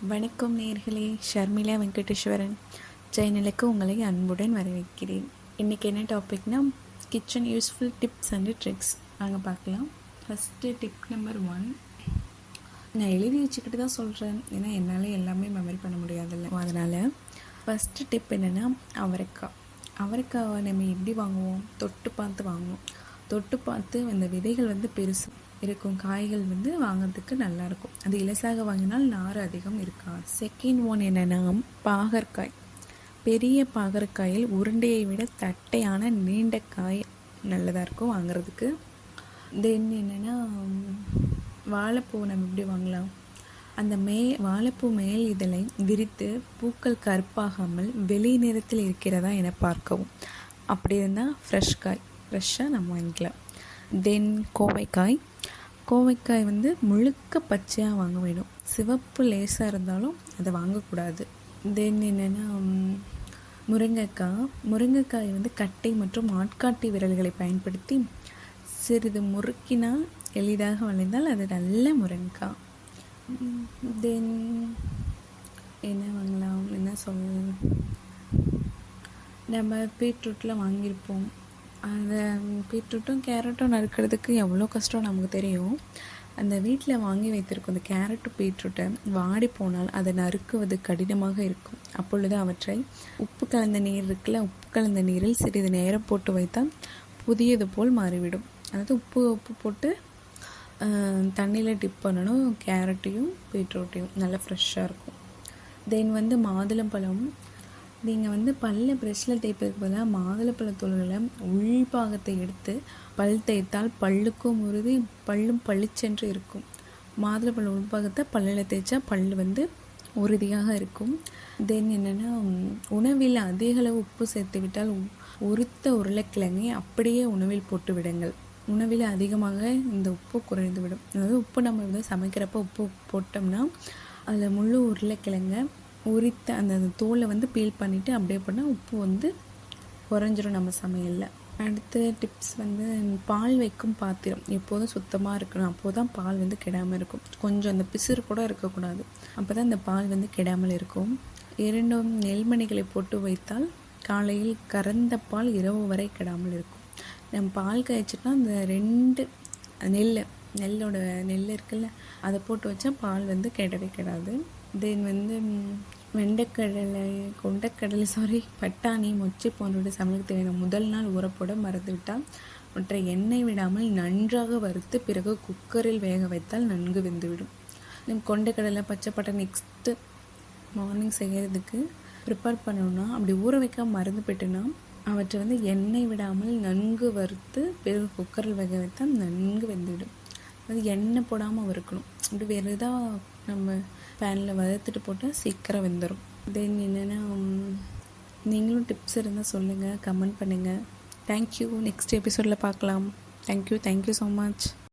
வணக்கம் நேயர்களே, ஷர்மிளா வெங்கடேஸ்வரன் சேனலுக்கு உங்களை அன்புடன் வரவேற்கிறேன். இன்றைக்கி என்ன டாபிக்னா kitchen useful tips and tricks வாங்க பார்க்கலாம். ஃபஸ்ட்டு டிப் நம்பர் 1, நான் எழுதி வச்சுக்கிட்டு தான் சொல்கிறேன், ஏன்னா என்னால் எல்லாமே மெமரி பண்ண முடியாதுல்ல. அதனால் ஃபஸ்ட்டு டிப் என்னென்னா அவரைக்காவை நம்ம எப்படி வாங்குவோம், தொட்டு பார்த்து வாங்குவோம். தொட்டு பார்த்து அந்த விதைகள் பெருசு இருக்கும், காய்கள் வாங்கிறதுக்கு நல்லாயிருக்கும். அது இலசாக வாங்கினால் நார் அதிகம் இருக்காது. செகண்ட் ஒன் என்னென்னா பாகற்காய். பெரிய பாகற்காயில் உருண்டையை விட தட்டையான நீண்ட காய் நல்லதாக இருக்கும் வாங்கிறதுக்கு. தென் என்னென்னா வாழைப்பூ நம்ம எப்படி வாங்கலாம், அந்த வாழைப்பூ மேல் இதழை விரித்து பூக்கள் கருப்பாகாமல் வெளி நிறத்தில் இருக்கிறதா என பார்க்கவும். அப்படி இருந்தால் ஃப்ரெஷ்ஷாக நம்ம வாங்கிக்கலாம். தென் கோவைக்காய் முழுக்க பச்சையாக வாங்க வேணும், சிவப்பு லேசாக இருந்தாலும் அதை வாங்கக்கூடாது. தென் என்னென்னா முருங்கைக்காய் கட்டை மற்றும் ஆட்காட்டி விரல்களை பயன்படுத்தி சிறிது முறுக்கினால் எளிதாக வளைந்தால் அது நல்ல முருங்கைக்காய். தென் என்ன வாங்கலாம், என்ன சொல்லலாம், நம்ம பீட்ரூட்டில் வாங்கியிருப்போம். அந்த பீட்ரூட்டும் கேரட்டும் நறுக்கிறதுக்கு எவ்வளோ கஷ்டம் நமக்கு தெரியும். அந்த வீட்டில் வாங்கி வைத்திருக்கும் அந்த கேரட்டு பீட்ரூட்டை வாடி போனால் அதை நறுக்குவது கடினமாக இருக்கும். அப்பொழுது அவற்றை உப்பு கலந்த நீரில் சிறிது நேரம் போட்டு வைத்தால் புதியது போல் மாறிவிடும். அதாவது உப்பு போட்டு தண்ணியில் டிப் பண்ணணும், கேரட்டையும் பீட்ரூட்டையும் நல்லா ஃப்ரெஷ்ஷாக இருக்கும். தென் மாதுளம்பழம். நீங்கள் பல்ல ப்ரெஷ்ஷில் தேய்ப்பதுக்கு பதிலாக மாதுளப்பழத்தோல்களை உள்பாகத்தை எடுத்து பல் தேய்த்தால் பல்லுக்கும் உறுதி, பல்லும் பளிச்சென்று இருக்கும். மாதுளப்பழ உள்பாகத்தை பல்லில் தேய்ச்சா பல் உறுதியாக இருக்கும். தென் என்னென்னா உணவில் அதிக அளவு உப்பு சேர்த்து விட்டால் உறுத்த உருளைக்கிழங்கை அப்படியே உணவில் போட்டு விடுங்கள். உணவில் அதிகமாக இந்த உப்பு குறைந்து விடும். அதாவது உப்பு நம்ம சமைக்கிறப்ப உப்பு போட்டோம்னா அதில் முழு உருளைக்கிழங்கை உரித்த அந்த தோலை பீல் பண்ணிவிட்டு அப்படியே பண்ணால் உப்பு குறைஞ்சிரும் நம்ம சமையலில். அடுத்த டிப்ஸ் பால் வைக்கும் பாத்திரம் எப்போதும் சுத்தமாக இருக்கணும். அப்போது தான் பால் கெடாமல் இருக்கும். கொஞ்சம் அந்த பிசுறு கூட இருக்கக்கூடாது, அப்போ தான் இந்த பால் கெடாமல் இருக்கும். 2 நெல்மணிகளை போட்டு வைத்தால் காலையில் கறந்த பால் இரவு வரை கெடாமல் இருக்கும். நம்ம பால் காய்ச்சிட்டா அந்த 2 நெல் இருக்குல்ல, அதை போட்டு வச்சா பால் கெடவே கெடாது. தென் பட்டாணி, மொச்சை போன்றோட சமையலுக்கு தேவையான முதல் நாள் ஊறப்போட மறந்துவிட்டால் மற்ற எண்ணெய் விடாமல் நன்றாக வறுத்து பிறகு குக்கரில் வேக வைத்தால் நன்கு வெந்துவிடும். கொண்டைக்கடலை, பச்சை பட்டாணி நெக்ஸ்ட்டு மார்னிங் செய்கிறதுக்கு ப்ரிப்பேர் பண்ணணும்னா அப்படி ஊற வைக்க மறந்து போய்ட்டுன்னா அவற்றை எண்ணெய் விடாமல் நன்கு வறுத்து பிறகு குக்கரில் வேக வைத்தால் நன்கு வெந்துவிடும். அது எண்ணெய் போடாமல் வறுக்கணும். அப்படி வேறு எதாவது நம்ம பேனில் வறுத்துட்டு போட்டால் சீக்கிரம் வெந்துடும். தென் என்னென்னா நீங்களும் டிப்ஸ் இருந்தால் சொல்லுங்கள், கமெண்ட் பண்ணுங்கள். தேங்க்யூ. நெக்ஸ்ட் எபிசோடில் பார்க்கலாம். Thank you so much.